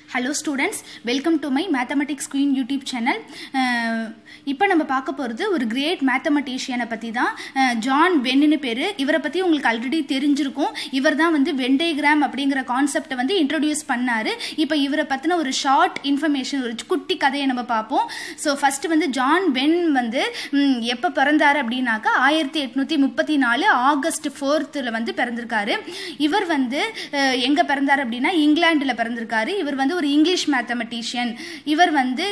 Hello students, welcome to my Mathematics Queen YouTube channel. இப்போ நம்ம பார்க்க போகிறது ஒரு கிரேட் மேத்தமெட்டிஷியனை பற்றி தான். ஜான் வென்னு பேர். இவரை பற்றி உங்களுக்கு ஆல்ரெடி தெரிஞ்சிருக்கும். இவர் தான் வந்து வென் டயக்ராம் அப்படிங்கிற கான்செப்டை வந்து இன்ட்ரடியூஸ் பண்ணார். இப்போ இவரை பற்றின ஒரு ஷார்ட் இன்ஃபர்மேஷன், ஒரு குட்டி கதையை நம்ம பார்ப்போம். ஸோ ஃபஸ்ட்டு வந்து ஜான் வென் வந்து எப்போ பிறந்தார் அப்படின்னாக்கா 1834 ஆகஸ்ட் 4th வந்து பிறந்திருக்காரு. இவர் வந்து எங்கே பிறந்தார் அப்படின்னா இங்கிலாண்டில் பிறந்திருக்காரு. இவர் வந்து ஒரு இங்கிலீஷ் மேத்தமெட்டிஷியன். இவர் வந்து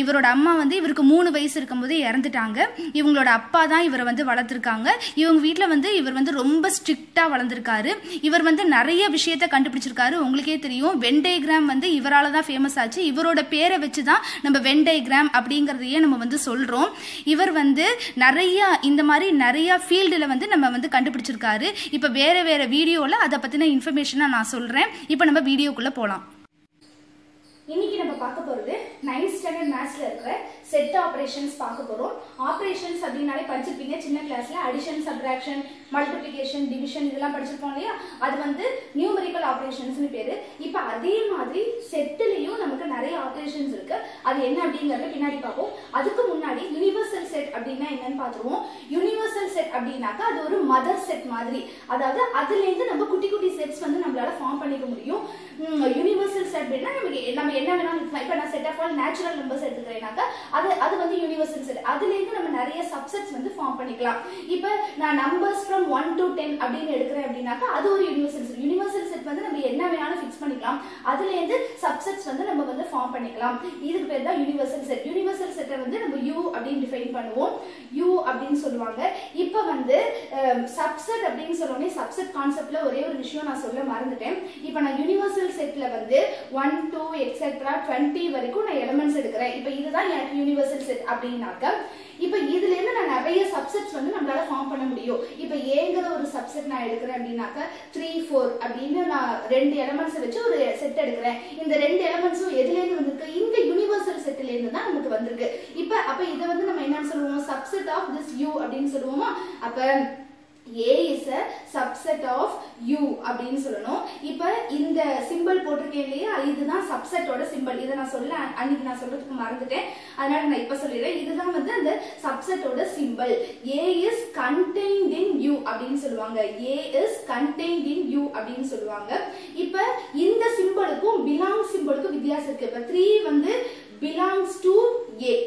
இவரோட அம்மா வந்து இவருக்கு 3 வயசு இருக்கும்போது இறந்துட்டாங்க. இவங்களோட அப்பா தான் இவரை வந்து வளர்த்துருக்காங்க. இவங்க வீட்டில் வந்து இவர் வந்து ரொம்ப ஸ்ட்ரிக்டாக வளர்ந்துருக்காரு. இவர் வந்து நிறைய விஷயத்த கண்டுபிடிச்சிருக்காரு. உங்களுக்கே தெரியும், வென் டயக்ராம் வந்து இவரால் தான் ஃபேமஸ் ஆச்சு. இவரோட பேரை வச்சு தான் நம்ம வென் டயக்ராம் அப்படிங்கிறதையே நம்ம வந்து சொல்கிறோம். இவர் வந்து இந்த மாதிரி நிறைய ஃபீல்டில் வந்து நம்ம வந்து கண்டுபிடிச்சிருக்காரு. இப்போ வேறு வேறு வீடியோவில் அதை பற்றின இன்ஃபர்மேஷனை நான் சொல்கிறேன். இப்போ நம்ம வீடியோக்குள்ளே போகலாம். இன்னைக்கு நம்ம பார்க்க போகிறது 9th ஸ்டாண்டர்ட் மேத்ஸ்ல இருக்கிற செட் ஆப்ரேஷன்ஸ் பார்க்க போகிறோம். ஆப்ரேஷன்ஸ் அப்படின்னாலே படிச்சிருப்பீங்க சின்ன கிளாஸ்ல. அடிஷன், சப்ட்ராக்ஷன், மல்டிப்ளிகேஷன், டிவிஷன் இதெல்லாம் படிச்சிருப்போம் இல்லையா? அது வந்து நியூமெரிக்கல் ஆப்ரேஷன்ஸ்னு பேரு. இப்போ அதே மாதிரி செட்டுலையும் நமக்கு நிறைய ஆப்ரேஷன்ஸ் இருக்கு. அது என்ன அப்படிங்கறத பின்னாடி பார்ப்போம். அதுக்கு முன்னாடி யூனிவர்சல் செட் அப்படின்னா என்னன்னு பார்த்துருவோம். யூனிவர்சல் செட் அப்படின்னாக்கா அது ஒரு மதர் செட் மாதிரி. அதாவது அதுல இருந்து நம்ம குட்டி குட்டி செட்ஸ் வந்து நம்மளால ஃபார்ம் பண்ணிக்க முடியும். யூனிவர்சல் செட் அப்படின்னா நம்ம என்ன வேணாலும், இப்ப நான் set of all natural numbers எடுத்துக்கிறேன்னாக்கா அது வந்து யூனிவர்சல் செட். அதுல இருந்து நம்ம நிறைய சப்செட்ஸ் வந்து ஃபார்ம் பண்ணிக்கலாம். இப்ப நான் நம்பர்ஸ் from 1 to 10 அப்படின்னு எடுக்கிறேன் அப்படின்னாக்கா அது ஒரு யூனிவர்சல் செட். யூனிவர்சல் செட் வந்து நம்ம என்ன வேணாலும் ஃபிக்ஸ் பண்ணிக்கலாம். அதுல இருந்து சப்செட்ஸ் வந்து நம்ம வந்து ஃபார்ம் பண்ணிக்கலாம். இதுக்கு பேர் தான் யூனிவர்சல் செட். யூனிவர்சல் செட்டை வந்து நம்ம U அப்படின்னு டிஃபைன் பண்ணுவோம். U அப்படின்னு சொல்லுவாங்க. இப்ப வந்து சப்செட் அப்படின்னு சொல்லணும்னே சப்செட் கான்செப்ட்ல ஒரே ஒரு விஷயம் நான் சொல்ல மறந்துட்டேன். இப்ப நான் யூனிவர்சல் செட்ல வந்து 1 2 எக்ஸெட்ரா 20 வரைக்கும் நான் எலிமெண்ட்ஸ் எடுக்கிறேன். இப்ப இதுதான் எனக்கு யூனிவர்சல் செட் அப்படின்னாக்க இப்ப இதுல இருந்து நான் நிறைய சப்செட்ஸ் வந்து நம்மளால ஃபார்ம் பண்ண முடியும். இப்ப ஏங்கிற ஒரு சப்செட் நான் எடுக்கிறேன் அப்படின்னாக்க 3 4 அப்படின்னு நான் 2 எலிமெண்ட்ஸ் வச்சு ஒரு செட் எடுக்கிறேன். இந்த 2 எலிமெண்ட்ஸும் எதுல இருந்து வந்திருக்கு? இந்த யூனிவர்சல் செட்ல இருந்து தான் நமக்கு வந்திருக்கு. அப்ப இதை வந்து நம்ம என்னன்னு சொல்லுவோம்? சப்செட் ஆஃப் திஸ் U அப்படின்னு சொல்லுவோமா? அப்ப A is a subset of U அப்படின்னு சொல்லணும். இப்ப இந்த சிம்பிள் போட்டிருக்கேன் இல்லையா, இதுதான் சப்செட்டோட சிம்பிள். இதை நான் அன்னைக்கு நான் சொல்றதுக்கு மறந்துட்டேன், அதனால நான் இப்ப சொல்லிடுறேன். இதுதான் வந்து அந்த சப்செட்டோட simple. A is contained in U அப்படின்னு சொல்லுவாங்க. A is contained in U அப்படின்னு சொல்லுவாங்க. இப்ப இந்த சிம்பிளுக்கும் பிலாங் சிம்பிளுக்கும் வித்தியாசம் இருக்கு. இப்ப 3 வந்து belongs to A,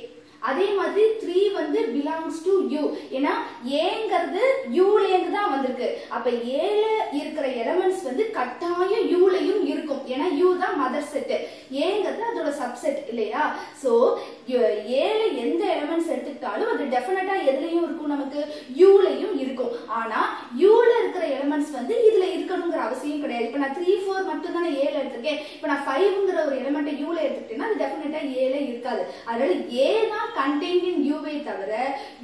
அதே மாதிரி 3 வந்து belongs to U. ஏன்னா ஏங்கிறது Uல இருந்து தான் வந்திருக்கு. அப்ப Aல இருக்கிற எலிமெண்ட்ஸ் வந்து கட்டாயம் Uலயும் இருக்கும். ஏன்னா U தான் மதர் செட், ஏங்கிறது அதோட சப்செட் இல்லையா? சோ Aல எந்த எலிமெண்ட்ஸ் எடுத்துக்கிட்டாலும் அது டெஃபினட்டா எதுலயும் இருக்கும், நமக்கு Uலயும் இருக்கும். ஆனா Uல இருக்கிற எலிமெண்ட்ஸ் வந்து இதுல இருக்கணுங்கிற அவசியம் கிடையாது. இப்ப நான் 3 4 மட்டும் தானே Aல எடுத்திருக்கேன். இப்ப நான் 5ங்கிற ஒரு எலிமெண்ட் Uல எடுத்துக்கிட்டேன்னா அது டெஃபினட்டா Aல இருக்காது. அதனால A தான் contained in U வை தவிர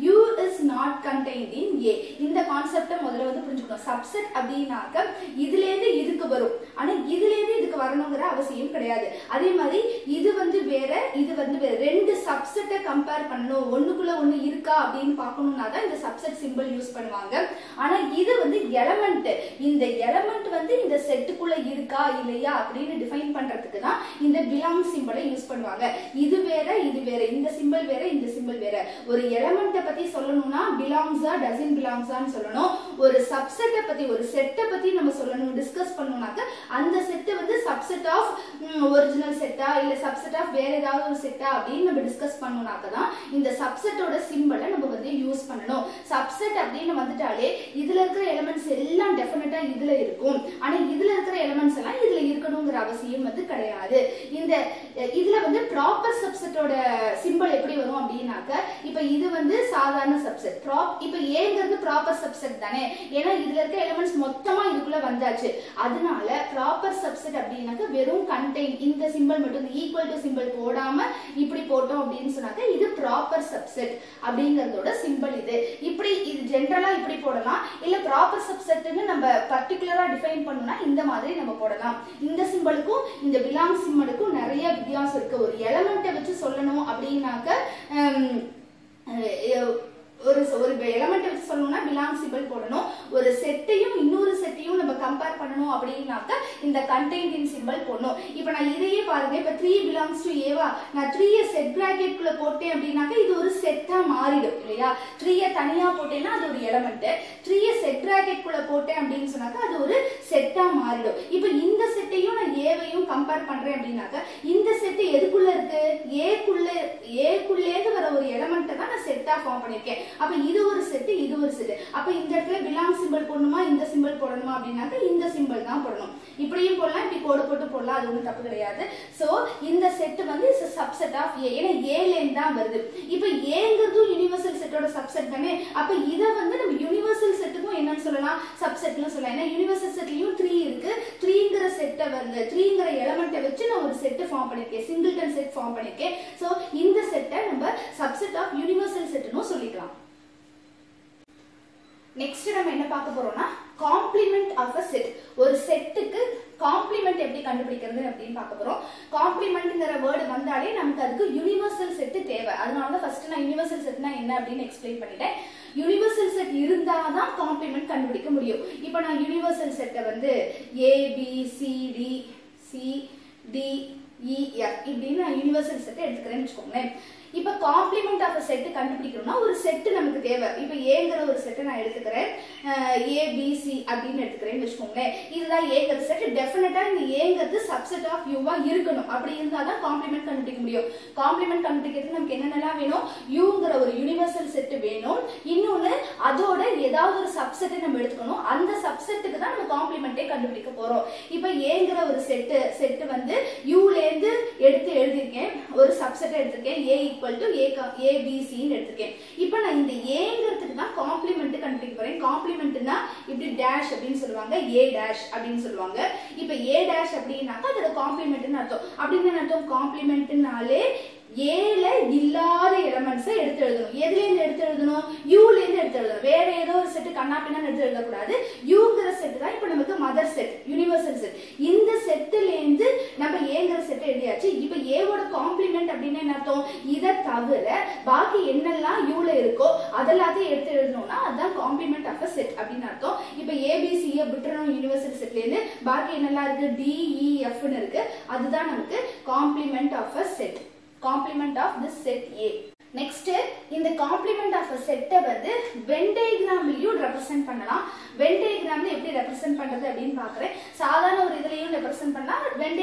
U is not contained in A. இந்த கான்செப்டை முதல்ல வந்து புரிஞ்சுக்கணும். சப்செட் அப்படின்னாக்க இதுல இருந்து இதுக்கு வரும், ஆனா இதுல இருந்து இதுக்கு வரணுங்கிற அவசியம் கிடையாது. அதே மாதிரி இது வந்து வேற, இது வந்து வேற. 2 சப்செட்டை கம்பேர் பண்ணணும், ஒண்ணுக்குள்ள ஒண்ணு இருக்கா அப்படின்னு பார்க்கணும்னா தான் இந்த சப்செட் சிம்பிள் யூஸ் பண்ணுவாங்க. ஆனா இது வந்து எலிமெண்ட், இந்த எலிமெண்ட் வந்து இந்த செட்டுக்குள்ள இருக்கா இல்லையா அப்படின்னு டிஃபைன் பண்றதுக்கு தான் இந்த பிலாங் சிம்பிளை யூஸ் பண்ணுவாங்க. இது வேற, இது வேற, இந்த சிம்பிள் வேற, இந்த சிம்பிள் வேற. ஒரு எலிமெண்ட்டை பத்தி சொல்லணும்னா பிலாங்ஸா டசன்ட் பிலாங்ஸான்னு சொல்லணும். ஒரு சப்செட்டை பத்தி, ஒரு செட்டை பத்தி நம்ம சொல்லணும், டிஸ்கஸ் பண்ணணும்னாக்க அந்த செட் வந்து சப்செட் ஆஃப் ஒரிஜினல் செட்டா இல்ல சப்செட் ஆஃப் வேற ஏதாவது ஒரு செட்டா அப்படின்னு நம்ம டிஸ்கஸ் பண்ணணும்னாக்க தான் இந்த சப்செட்டோட சிம்பிளை நம்ம வந்து யூஸ் பண்ணணும். சப்செட் அப்படின்னு வந்துட்டாலே இதுல இருக்கிற எலிமெண்ட்ஸ் எல்லாம் டெஃபினட்டா இதுல இருக்கும். ஆனா இதுல இருக்கிற எலிமெண்ட்ஸ் எல்லாம் இதுல இருக்கணுங்கிற அவசியம் வந்து கிடையாது. இதுல வந்து ப்ராப்பர் சப்செட்டோட சிம்பிள் எப்படி வரும் அப்படின்னாக்க இப்ப இது வந்து சாதாரண சப்செட். இப்ப ஏங்கிறது ப்ராப்பர் சப்செட் தானே, ஏன்னா இதுல இருக்க எலிமெண்ட்ஸ் மொத்தமா இதுக்குள்ள வந்தாச்சு. அதனால ப்ராப்பர் சப்செட் அப்படின்னாக்க வெறும் கண்டெயின், இந்த சிம்பிள் மட்டும் ஈக்குவல் டு சிம்பிள் போடாம இப்படி போட்டோம் அப்படின்னு சொன்னாக்க இது ப்ராப்பர் சப்செட் அப்படிங்கறதோட சிம்பிள். இது ஜெனரலா இப்படி போடலாம், இல்ல ப்ராப்பர் சப்செட்னு நம்ம பர்டிகுலரா டிஃபைன் பண்ணனும்னா இந்த மாதிரி நம்ம போடலாம். இந்த சிம்பிளுக்கும் இந்த பிலாங் சிம்பிளுக்கும் நிறைய வித்தியாசம் இருக்கு. ஒரு எலிமெண்ட்டை வச்சு சொல்லணும் அப்படின்னாக்க ஒரு எலிமெண்ட் வச்சு சொல்லணும்னா பிலாங் சிம்பிள் போடணும். ஒரு செட்டையும் இன்னொரு செட்டையும் நம்ம கம்பேர் பண்ணணும் அப்படின்னாக்க இந்த கண்டெய்ன்ட் இன் சிம்பிள் போடணும். இப்போ நான் இதையே பாருங்க, இப்போ 3 belongs to ஏவா, நான் 3 செட் பிராக்கெட் குள்ள போட்டேன் அப்படின்னாக்க இது ஒரு செட்டா மாறிடும் இல்லையா. 3 தனியா போட்டேன்னா அது ஒரு எலிமெண்ட், 3 செட் பிராக்கெட் குள்ள போட்டேன் அப்படின்னு சொன்னாக்க அது ஒரு செட்டா மாறிடும். இப்போ இந்த செட்டையும் நான் ஏவையும் கம்பேர் பண்றேன் அப்படின்னாக்க இந்த செட் எதுக்குள்ள இருக்கு, ஏக்குள்ளேந்து வர ஒரு எலிமெண்ட் தான் நான் செட்டா ஃபார்ம் பண்ணிருக்கேன். அப்ப இது ஒரு செட், இது ஒரு செட். அப்ப இந்த இடத்துல பிலாங் சிம்பிள் போடணுமா இந்த சிம்பிள் போடணுமா அப்படின்னாக்க இந்த சிம்பிள் தான் போடணும். இப்படியும் போடலாம், இப்படி கோடு போட்டு போடலாம், அது ஒன்றும் தப்பு கிடையாது. சோ இந்த செட் வந்து இஸ் சப்செட் ஆஃப் ஏ, ஏன்னா ஏலேருந்து தான் வருது. இப்போ ஏங்கிறது யூனிவர்சல் செட்டோட சப்செட் தானே. அப்ப இத வந்து நம்ம யூனிவர்சல் செட்டுக்கும் என்னன்னு சொல்லலாம், சப்செட்னு சொல்லலாம். ஏன்னா யூனிவர்சல் செட்லயும் 3 இருக்கு. 3ங்கிற செட்டை வந்து 3ங்கிற எலிமெண்ட்டை வச்சு நான் ஒரு செட் ஃபார்ம் பண்ணிருக்கேன், சிங்கிள்டன் செட் ஃபார்ம் பண்ணிருக்கேன். சோ இந்த செட்டை நம்ம சப்செட் ஆஃப் யூனிவர்சல் செட்னு சொல்லிக்கலாம். நெக்ஸ்ட் நம்ம என்ன பார்க்க போறோம்னா காம்ப்ளிமெண்ட் ஆஃப் a செட். ஒரு செட்டுக்கு காம்ப்ளிமெண்ட் எப்படி கண்டுபிடிக்கிறது அப்படின்னு பார்க்க போறோம். காம்ப்ளிமெண்ட்ங்கிற வேர்டு வந்தாலே நமக்கு அதுக்கு யூனிவர்சல் செட் தேவை. அதனால தான் ஃபர்ஸ்ட் நான் யூனிவர்சல் செட்னா என்ன அப்படின்னு எக்ஸ்பிளைன் பண்ணிட்டேன். யூனிவர்சல் செட் இருந்தாதான் காம்ப்ளிமெண்ட் கண்டுபிடிக்க முடியும். இப்போ நான் யூனிவர்சல் செட்டை வந்து ABCDCDEF இப்படின்னு நான் யூனிவர்சல் செட்டை எடுத்துக்கிறேன்னு வச்சுக்கோங்களேன். இப்ப காம்ப்ளிமெண்ட் ஆஃப் செட் கண்டுபிடிக்கணும்னா ஒரு செட் நமக்கு தேவை. இப்ப ஏங்கிற ஒரு செட்டை நான் எடுத்துக்கிறேன், ABC அப்படின்னு எடுத்துக்கிறேன்னு வச்சுக்கோங்களேன். இதுதான் ஏங்கிற செட். டெஃபினட்டா இந்த ஏங்கிறது சப்செட் ஆஃப் யூவா இருக்கணும். அப்படி இருந்தாதான் காம்ப்ளிமெண்ட் கண்டுபிடிக்க முடியும். காம்ப்ளிமெண்ட் கண்டுபிடிக்கிறதுக்கு நமக்கு என்னென்னலாம் வேணும், யூங்கிற ஒரு யூனிவர்சல் செட் வேணும். இன்னொன்னு அதோட ஏதாவது ஒரு சப்செட்டை நம்ம எடுத்துக்கணும். அந்த சப்செட்டுக்கு தான் நம்ம காம்ப்ளிமெண்டே கண்டுபிடிக்க போறோம். இப்ப ஏங்கிற ஒரு செட் வந்து யூல இருந்து எடுத்து எழுதியிருக்கேன், ஒரு சப்செட்டை எடுத்திருக்கேன், ABC எடுத்துக்கேன். இப்போ நான் இந்த ஏங்கிறதுக்கு தான் காம்ப்ளிமெண்ட் கண்டுபிடிக்க போறேன். காம்ப்ளிமெண்ட்னா இப்படி டேஷ் அப்படின்னு சொல்லுவாங்க, A டேஷ் அப்படின்னு சொல்லுவாங்க. இப்போ A டேஷ் அப்படின்னாக்கா அதோட காம்ப்ளிமெண்ட்னு அர்த்தம். அப்படின்னு அர்த்தம் காம்ப்ளிமெண்ட்னாலே ஏல இல்லாத எலிமெண்ட்ஸை எடுத்து எழுதணும். எதுல இருந்து எடுத்து எழுதணும், யூல இருந்து எடுத்து எழுதணும். வேற ஏதோ ஒரு செட் கண்ணாப்பின்னா எடுத்து எழுதக்கூடாது. யூங்கிற செட் தான் இப்ப நமக்கு மதர் செட், யூனிவர்சல் செட். இந்த செட்ல இருந்து நம்ம ஏங்கிற செட் எழுதியாச்சு. இப்ப ஏவோட காம்ப்ளிமெண்ட் அப்படின்னு என்ன அர்த்தம், இதை தவிர பாக்கி என்னெல்லாம் யூல இருக்கோ அதெல்லாத்தையும் எடுத்து எழுதணும்னா அதுதான் காம்ப்ளிமெண்ட் ஆஃப் செட் அப்படின்னு அர்த்தம். இப்ப ஏபிசியை விட்டுறணும் யூனிவர்சல் செட்ல இருந்து, பாக்கி என்னெல்லாம் இருக்கு, DEFன்னு இருக்கு. அதுதான் நமக்கு complement of set, complement of this set A. Next இந்த காம்ப்ளிமெண்ட் ஆஃப் செட்டை வந்து வென் டயகிராம்லயும் ரெப்ரசென்ட் பண்ணலாம். வென் டயகிராம்ல எப்படி ரெப்ரசென்ட் பண்றது அப்படின்னு பாக்குறேன். சாதாரண ஒரு இதுலயும் ரெப்ரசென்ட் பண்ணலாம். வென்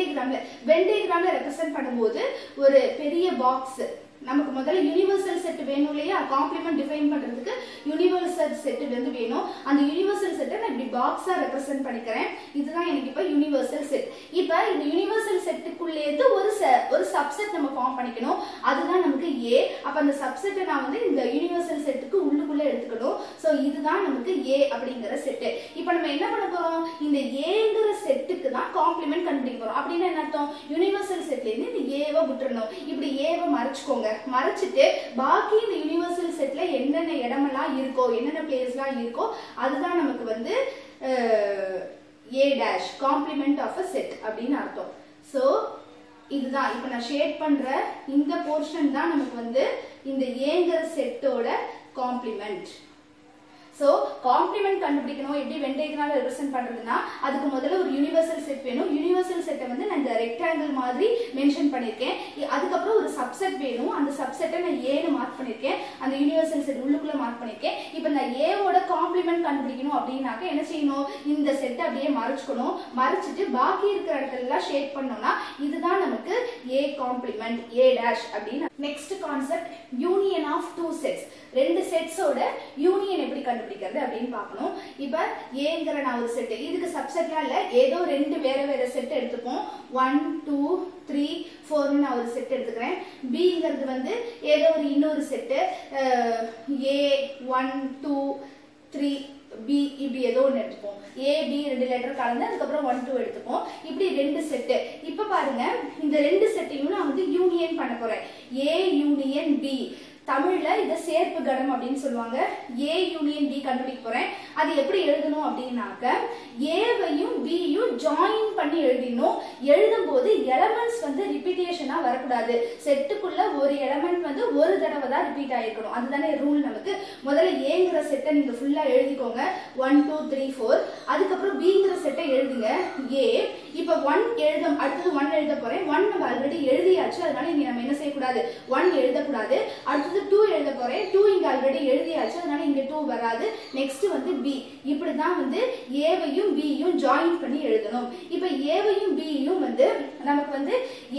டயகிராம்ல ரெப்ரசென்ட் பண்ணும்போது ஒரு பெரிய பாக்ஸ் நமக்கு முதல்ல யூனிவர்சல் செட் வேணும் இல்லையா. காம்ப்ளிமெண்ட் டிஃபைன் பண்றதுக்கு யூனிவர்சல் செட் வந்து வேணும். அந்த யூனிவர்சல் செட்டை நான் இப்படி பாக்ஸா ரெப்ரசென்ட் பண்ணிக்கிறேன். இதுதான் எனக்கு இப்ப யூனிவர்சல் செட். இப்ப இந்த யூனிவர்சல் செட்டுக்குள்ளே ஒரு சப்செட் நம்ம ஃபார்ம் பண்ணிக்கணும். அதுதான் நமக்கு A. அப்ப அந்த சப்செட்டை நான் வந்து இந்த யூனிவர்சல் செட்டுக்கு உள்ளுக்குள்ள எடுத்துக்கணும். சோ இதுதான் நமக்கு A அப்படிங்கிற செட். இப்ப நம்ம என்ன பண்ண போறோம், இந்த Aங்கிற செட்டுக்கு தான் காம்ப்ளிமெண்ட் கண்டுபிடிக்க போறோம். அப்படின்னா என்ன அர்த்தம், யூனிவர்சல் செட்ல இருந்து இந்த Aவை விட்டுறணும். இப்படி Aவை மறைச்சுக்கோங்க. மறைச்சிட்டு பாக்கி இந்த யூனிவர்சல் செட்ல என்னென்ன இடமெல்லாம் இருக்கோ, என்னென்ன பிளேஸ்லாம் இருக்கோ அதுதான் நமக்கு வந்து A dash complement of a set அப்படின்னு அர்த்தம். சோ இதுதான் இப்ப நான் ஷேட் பண்ற இந்த போர்ஷன் தான் நமக்கு வந்து இந்த ஏங்கிற செட்டோட காம்ப்ளிமெண்ட். சோ காம்ப்ளிமெண்ட் கண்டுபிடிக்கணும். எப்படி வென் டயகிராம்ல ரெப்ரசென்ட் பண்றதுன்னா அதுக்கு முதல்ல ஒரு யூனிவர்சல் செட் வேணும். யூனிவர்சல் செட்டை வந்து நான் இந்த ரெக்டாங்கிள் மாதிரி மென்ஷன் பண்ணிருக்கேன். அதுக்கப்புறம் ஒரு சப்செட் வேணும். அந்த சப்செட்டை நான் ஏன்னு மார்க் பண்ணிருக்கேன், அந்த யூனிவர்சல் செட் உள்ளுக்குள்ள மார்க் பண்ணிருக்கேன். இப்போ நான் ஏவோட காம்ப்ளிமெண்ட் கண்டுபிடிக்கணும் அப்படின்னாக்க என்ன செய்யணும், இந்த செட்டை அப்படியே மறைச்சுக்கணும். மறைச்சிட்டு பாக்கி இருக்கிற இடத்துல எல்லாம் ஷேட் பண்ணோம்னா இதுதான் நமக்கு A காம்ப்ளிமெண்ட், A டேஷ் அப்படின்னு. Next concept union of two sets. ரெண்டு செட்ஸோட யூனியன் எப்படி கண்டுபிடிக்கிறது அப்படின்னு பார்க்கணும். இப்ப ஏங்கிற நான் ஒரு செட், இதுக்கு சப்செட்லாம் இல்ல, ஏதோ ரெண்டு வேற வேற செட் எடுத்துப்போம். 1 2 3 4 நான் ஒரு செட் எடுத்துக்கிறேன். Bங்கிறது வந்து ஏதோ ஒரு இன்னொரு செட், A 1 2 3 B இப்படி ஏதோ ஒன்று எடுத்துப்போம். A B ரெண்டு லெட்டர் கலந்து அதுக்கப்புறம் 1 2 எடுத்துப்போம். இப்படி ரெண்டு செட்டு. இப்ப பாருங்க இந்த ரெண்டு செட்டையும் நான் வந்து யூனியன் பண்ண போறேன். A union B. தமிழ்ல இத சேர்ப்பு கடம் அப்படின்னு சொல்லுவாங்க. A யூனியன் B கண்டுபிடிக்க போறேன். அது எப்படி எழுதணும் அப்படின்னாக்க Aவையும் Bயும் ஜாயின் பண்ணி எழுதினோம். எழுதும் போது எலிமெண்ட்ஸ் வந்து ரிப்பீட் ரிப்பீட்டேஷனா வரக்கூடாது. செட்டுக்குள்ள ஒரு எலிமெண்ட் வந்து ஒரு தடவை தான் ரிப்பீட் ஆயிருக்கணும். அதுதானே ரூல் நமக்கு. முதல்ல ஏங்கிற செட்டை நீங்க ஃபுல்லா எழுதிக்கோங்க. 1 2 3 4. அதுக்கப்புறம் பிங்கிற செட்டை எழுதுங்க. ஏ இப்ப 1 எழுதும், அடுத்தது 1 எழுத போறேன். 1 நம்ம ஆல்ரெடி எழுதியாச்சு, அதனால இங்க நம்ம என்ன செய்யக்கூடாது, 1 எழுதக்கூடாது. அடுத்தது 2 எழுத போறேன். 2 இங்க ஆல்ரெடி எழுதியாச்சு, அதனால இங்க 2 வராது. நெக்ஸ்ட் வந்து பி. இப்படிதான் வந்து ஏவையும் பியும் ஜாயின் பண்ணி எழுதணும். இப்ப ஏவையும் பியும் வந்து நமக்கு வந்து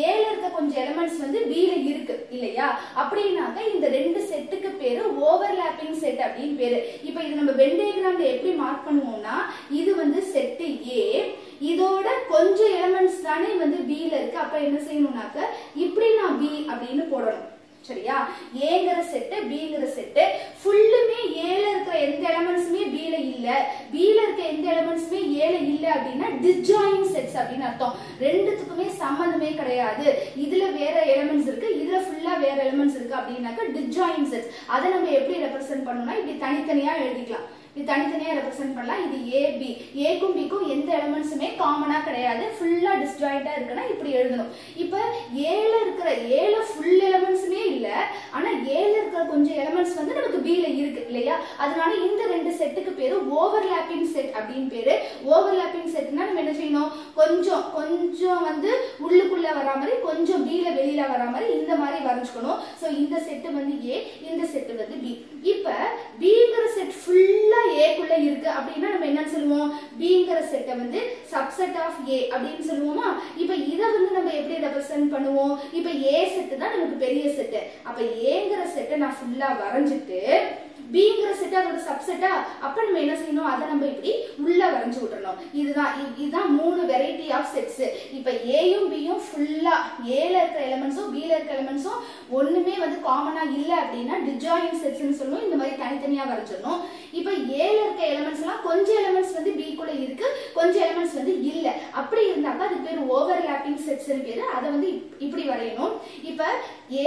ஏல இருக்க கொஞ்சம் எலிமெண்ட்ஸ் வந்து பில இருக்கு இல்லையா? அப்படின்னாக்க இந்த ரெண்டு செட்டுக்கு பேரு ஓவர்லாப்பிங் செட் அப்படின்னு பேரு. இப்ப இது நம்ம வென் டயகிராம்ல எப்படி மார்க் பண்ணுவோம்னா, இது வந்து செட்டு ஏ, இதோட கொஞ்சம் எலிமெண்ட்ஸ் தானே வந்து பில இருக்கு. அப்ப என்ன செய்யணும்னாக்க இப்படி நான் பி அப்படின்னு போடணும். சரியா? ஏங்கிற செட்டு பிங்கிற செட்டு ஃபுல்லுமே ஏல இருக்கிற எந்த எலிமெண்ட்ஸுமே பில இல்ல, பில இருக்க எந்த எலிமெண்ட்ஸுமே ஏல இல்ல அப்படின்னா டிஸ்ஜாயின் செட்ஸ் அப்படின்னு அர்த்தம். ரெண்டுத்துக்குமே சம்பந்தமே கிடையாது. இதுல வேற எலிமெண்ட்ஸ் இருக்கு, இதுல ஃபுல்லா வேற எலிமெண்ட்ஸ் இருக்கு அப்படின்னாக்க டிஸ்ஜாயின் செட்ஸ். அதை நம்ம எப்படி ரெப்ரசென்ட் பண்ணணும்னா இப்படி தனித்தனியா எழுதிக்கலாம். இது தனித்தனியா ரெப்ரசென்ட் பண்ணலாம். இது ஏ பி, ஏக்கும் பிக்கும் எந்த எலிமெண்ட்ஸுமே காமனா கிடையாது, ஃபுல்லா டிஸ்ஜாயிண்டா இருக்குன்னா இப்படி எழுதணும். இப்ப ஏல இருக்கிற ஏல ஃபுல் எலிமெண்ட்ஸுமே இல்ல, ஆனா ஏல இருக்கிற கொஞ்சம் எலிமெண்ட்ஸ் வந்து நமக்கு பில இருக்கு இல்லையா? அதனால இந்த ரெண்டு செட்டுக்கு பேரு ஓவர்லாப்பிங் செட் அப்படின்னு பேரு. ஓவர்லாப்பிங் செட்னா நம்ம என்ன செய்யணும், கொஞ்சம் கொஞ்சம் வந்து உள்ளுக்குள்ள வரா மாதிரி, கொஞ்சம் பில வெளியில வரா மாதிரி இந்த மாதிரி வரைஞ்சுக்கணும். சோ இந்த செட் வந்து ஏ, இந்த செட் வந்து பி. இப்ப பிங்கிற செட் ஃபுல்லா ஏக்குள்ள இருக்கு அப்படின்னா நம்ம என்ன சொல்லுவோம், பிங்கிற செட்டை வந்து சப்செட் ஆஃப் ஏ அப்படின்னு சொல்லுவோமா? இப்ப இத வந்து நம்ம எப்படி ரெப்ரசென்ட் பண்ணுவோம், இப்ப ஏ செட் தான் நமக்கு பெரிய செட். அப்ப ஏங்கிற செட்டை நான் ஃபுல்லா வரைஞ்சிட்டு பிங்கிற செட் அதோட சப்செட்டா, அப்ப நம்ம என்ன செய்யணும், அதை நம்ம இப்படி உள்ள வரைஞ்சு விட்டுறணும். இதுதான் மூணு வெரைட்டி ஆஃப் செட்ஸ். இப்ப ஏயும் பியும் ஃபுல்லா ஏல இருக்கிற எலிமெண்ட்ஸும் பில இருக்கிற எலிமெண்ட்ஸும் ஒண்ணுமே வந்து காமனா இல்ல அப்படின்னா டிஸ்ஜாயின் செட்ஸ்னு சொல்லுவோம். இந்த மாதிரி தனித்தனியா வரைஞ்சிடணும். இப்ப ஏல இருக்க எலிமெண்ட்ஸ் எல்லாம் கொஞ்சம் எலிமெண்ட்ஸ் வந்து பி குள்ள இருக்கு, கொஞ்சம் எலிமெண்ட்ஸ் வந்து இல்ல. அப்படி இருந்தாக்கா அது பேர் ஓவர்லாப்பிங் செட்ஸ் பேரு. அதை வந்து இப்படி வரையணும். இப்ப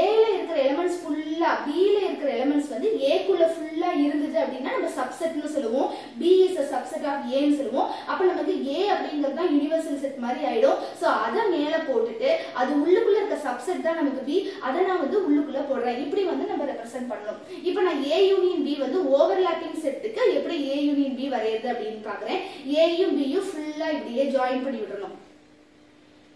ஏல இருக்கிற எலிமெண்ட்ஸ் ஃபுல்லா பில இருக்கிற எலிமெண்ட்ஸ் வந்து ஏக்குள்ள ஃபுல்லா இருந்தது அப்படின்னா நம்ம சப்செட்னு சொல்லுவோம். B is a subset of A ன்னு சொல்லுவோம். அப்ப நமக்கு A அப்படிங்கிறது தான் யுனிவர்சல் செட் மாதிரி ஆயிடும். சோ அத மேல போட்டுட்டு அது உள்ளுக்குள்ள இருக்க சப்செட் தான் நமக்கு B, அத நான் வந்து உள்ளுக்குள்ள போடுறேன். இப்படி வந்து நம்ம ரெப்ரசென்ட் பண்ணனும். இப்போ நான் A யூனியன் B வந்து ஓவர்லாப்பிங் செட்டுக்கு எப்படி A யூனியன் B வரையறது அப்படினு பார்க்கறேன். A யும் B யும் ஃபுல்லா இப்படியே ஜாயின் பண்ணி விடணும்.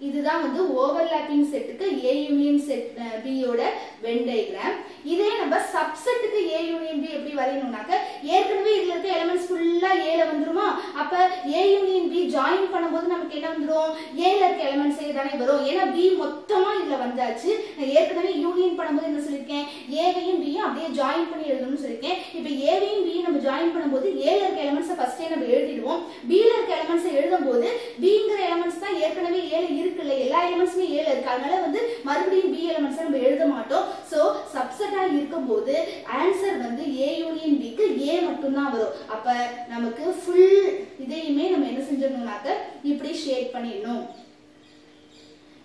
இதுதான் வந்து ஓவர்லாப்பிங் செட்டுக்கு A யூனியன் செட் B யோட வென் டயகிராம். இதே நம்ம சப்செட்டுக்கு A யூனியன் B எப்படி வரையணும்னாக்க ஏற்கனவே இதுல இருக்க எலிமெண்ட்ஸ் ஃபுல்லா A ல வந்துருமா? அப்ப A யூனியன் B ஜாயின் பண்ணும்போது நமக்கு என்ன வந்துரும்? A ல இருக்க எலிமெண்ட்ஸ் தானே வரும். ஏனா B மொத்தமா இதுல வந்தாச்சு. நான் ஏற்கனவே யூனியன் பண்ணும்போது என்ன சொல்லிருக்கேன்? A வையும் B யும் அப்படியே ஜாயின் பண்ணி எழுதணும்னு சொல்லிருக்கேன். இப்போ A வையும் B யும் நம்ம ஜாயின் பண்ணும்போது A ல இருக்க எலிமெண்ட்ஸ் ஃபர்ஸ்டே நம்ம எழுதிடுவோம். B ல இருக்க எலிமெண்ட்ஸ் எழுதும்போது Bங்கற எலிமெண்ட்ஸ் தான் ஏற்கனவே A ல இருக்குல்ல, எல்லா எலிமெண்ட்ஸ்மே A ல இருக்கு. அதனால வந்து மறுபடியும் B எலிமெண்ட்ஸ் நம்ம எழுத மாட்டோம். சோ சப்செட்டா இருக்கும்போது ஆன்சர் வந்து A யூனியன் B க்கு A மட்டும் தான் வரும். அப்ப நமக்கு ஃபுல் இதையுமே நம்ம என்ன செஞ்சோம்னாக்க இப்படி ஷேட் பண்ணிடணும்.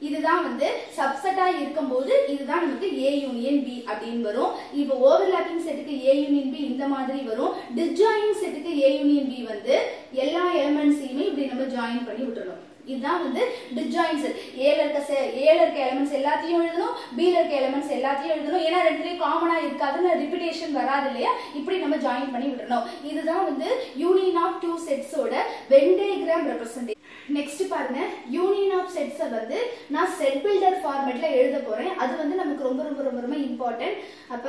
இதுதான் வந்து சப்செட்டா இருக்கும்போது இதுதான் நமக்கு A யூனியன் B அப்படினு வரும். இப்போ ஓவர்லாப்பிங் செட்டுக்கு A யூனியன் B இந்த மாதிரி வரும். டிஸ்ஜாயினிங் செட்டுக்கு A யூனியன் B வந்து எல்லா எலிமெண்ட்ஸையுமே இப்படி நம்ம ஜாயின் பண்ணி விட்டுறணும். இதுதான் வந்து டிஸ்ஜாயின் செட். A ல இருக்க எலிமெண்ட்ஸ் எல்லாத்தையும் எழுதணும், B ல இருக்க எலிமெண்ட்ஸ் எல்லாத்தையும் எழுதணும். ஏனா ரெண்டுலயும் காமனா இருக்காதுன்னு ரிபீட்டேஷன் வராது இல்லையா? இப்படி நம்ம ஜாயின் பண்ணி விட்டுறணும். இதுதான் வந்து யூனியன் ஆஃப் டூ செட்ஸோட வென் டயகிராம் ரெப்ரசன்டேஷன். நெக்ஸ்ட் பாருங்க, யூனியன் ஆஃப் செட்ஸ் வந்து நான் செட் பில்டர் ஃபார்மேட்ல எழுத போறேன். அது வந்து நமக்கு ரொம்ப ரொம்ப ரொம்ப ரொம்ப இம்பார்ட்டன்ட். அப்ப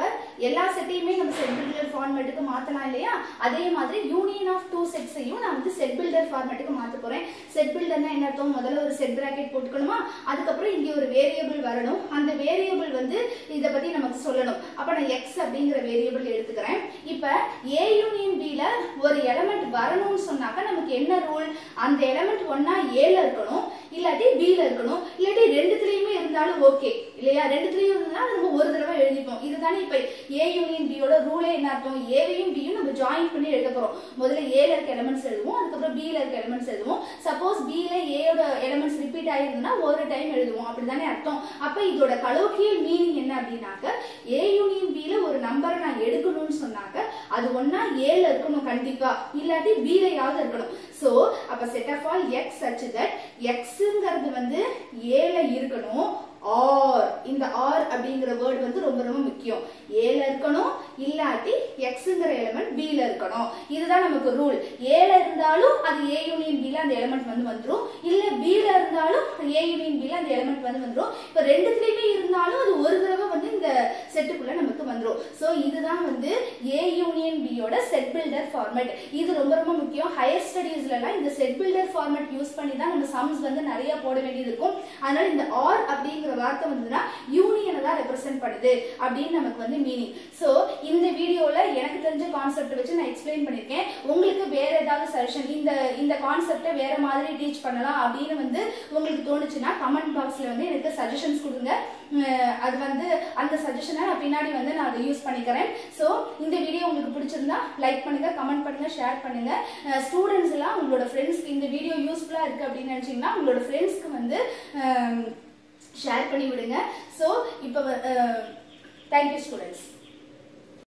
எல்லா செட்டையுமே நம்ம செட் பில்டர் ஃபார்மேட்டுக்கு மாத்தலாம் இல்லையா? அதே மாதிரி யூனியன் ஆஃப் டூ செட்ஸையும் நான் வந்து செட் பில்டர் ஃபார்மேட்டுக்கு மாத்த போறேன். செட் பில்டர்னா என்ன அர்த்தம்? முதல்ல ஒரு செட் பிராக்கெட் போட்டுக்கணுமா, அதுக்கப்புறம் இங்க ஒரு வேரியபிள் வரணும். அந்த வேரியபிள் வந்து இத பத்தி நமக்கு சொல்லணும். அப்ப நான் x அப்படிங்கிற வேரியபிள் எடுத்துக்கிறேன். இப்ப A யூனியன் B ல ஒரு எலிமெண்ட் வரணும்னு சொன்னாக்க நமக்கு என்ன ரூல்? அந்த எலிமெண்ட் ஒண்ணா A ல இருக்கணும், இல்லாட்டி B ல இருக்கணும், இல்லாட்டி ரெண்டுத்துலயுமே இருந்தாலும் ஓகே இல்லையா? ரெண்டுத்துலயும் இருந்தா நம்ம ஒரு தடவை எழுதிப்போம். இதுதானே இப்ப A யூனியன் B யோட ரூலே. என்ன அர்த்தம்? A வையும் B யும் நம்ம ஜாயின் பண்ணி எழுத போறோம். முதல்ல A ல இருக்க எலிமெண்ட்ஸ் எழுதுவோம், அதுக்கப்புறம் B ல இருக்க எலிமெண்ட்ஸ் எழுதுவோம். சப்போஸ் B ல A யோட எலிமெண்ட்ஸ் ரிப்பீட் ஆயிருந்தா ஒரு டைம் எழுதுவோம். அப்படிதானே அர்த்தம். அப்ப இதோட கலோக்கியல் மீனிங் என்ன அப்படின்னாக்க A யூனியன் B ல ஒரு நம்பரை நான் எடுக்கணும்னு சொன்னாக்க அது ஒண்ணா A ல இருக்கணும் கண்டிப்பா, இல்லாட்டி B லயாவது இருக்கணும். சோ அப்ப set of all x such that xங்கிறது வந்து A ல இருக்கணும் or அப்படிங்கிற வேர்ட் வந்து ரொம்ப ரொம்ப முக்கியம். ஏல இருக்கணும், இல்லாட்டி எக்ஸ்ங்கிற எலிமெண்ட் பில இருக்கணும். இதுதான் நமக்கு ரூல். ஏல இருந்தாலும் அது ஏ யூனியன் பில அந்த எலிமெண்ட் வந்து வந்துடும், இல்ல பில இருந்தாலும் ஏ யூனியன் பில அந்த எலிமெண்ட் வந்து வந்துடும். இப்ப ரெண்டுத்துலயுமே இருந்தாலும் அது ஒரு தடவை வந்து இந்த செட்டுக்குள்ள நமக்கு வந்துடும். சோ இதுதான் வந்து ஏ யூனியன் பியோட செட் பில்டர் ஃபார்மேட். இது ரொம்ப ரொம்ப முக்கியம். ஹையர் ஸ்டடீஸ்ல எல்லாம் இந்த செட் பில்டர் ஃபார்மேட் யூஸ் பண்ணி தான் நம்ம சம்ஸ் வந்து நிறைய போட வேண்டியது இருக்கும். அதனால இந்த ஆர் அப்படிங்கிற வார்த்தை வந்துன்னா யூனியனை தான் ரெப்ரசென்ட் பண்ணுது அப்படின்னு நமக்கு வந்து மீனிங். சோ இந்த வீடியோல எனக்கு தெரிஞ்ச கான்செப்ட் வச்சு நான் எக்ஸ்பிளைன் பண்ணிருக்கேன். உங்களுக்கு வேற ஏதாவது சஜஷன் இந்த கான்செப்டை வேற மாதிரி டீச் பண்ணலாம் அப்படின்னு வந்து உங்களுக்கு தோணுச்சுன்னா கமெண்ட் பாக்ஸ்ல வந்து எனக்கு சஜஷன்ஸ் கொடுங்க. அது வந்து அந்த சஜஷனை நான் பின்னாடி வந்து நான் அதை யூஸ் பண்ணிக்கிறேன். ஸோ இந்த வீடியோ உங்களுக்கு பிடிச்சிருந்தா லைக் பண்ணுங்க, கமெண்ட் பண்ணுங்க, ஷேர் பண்ணுங்க. ஸ்டூடெண்ட்ஸ் எல்லாம் உங்களோட ஃப்ரெண்ட்ஸ்க்கு இந்த வீடியோ யூஸ்ஃபுல்லா இருக்கு அப்படின்னு நினைச்சீங்கன்னா உங்களோட ஃப்ரெண்ட்ஸ்க்கு வந்து ஷேர் பண்ணி விடுங்க. ஸோ இப்போ தேங்க்யூ ஸ்டூடெண்ட்ஸ்.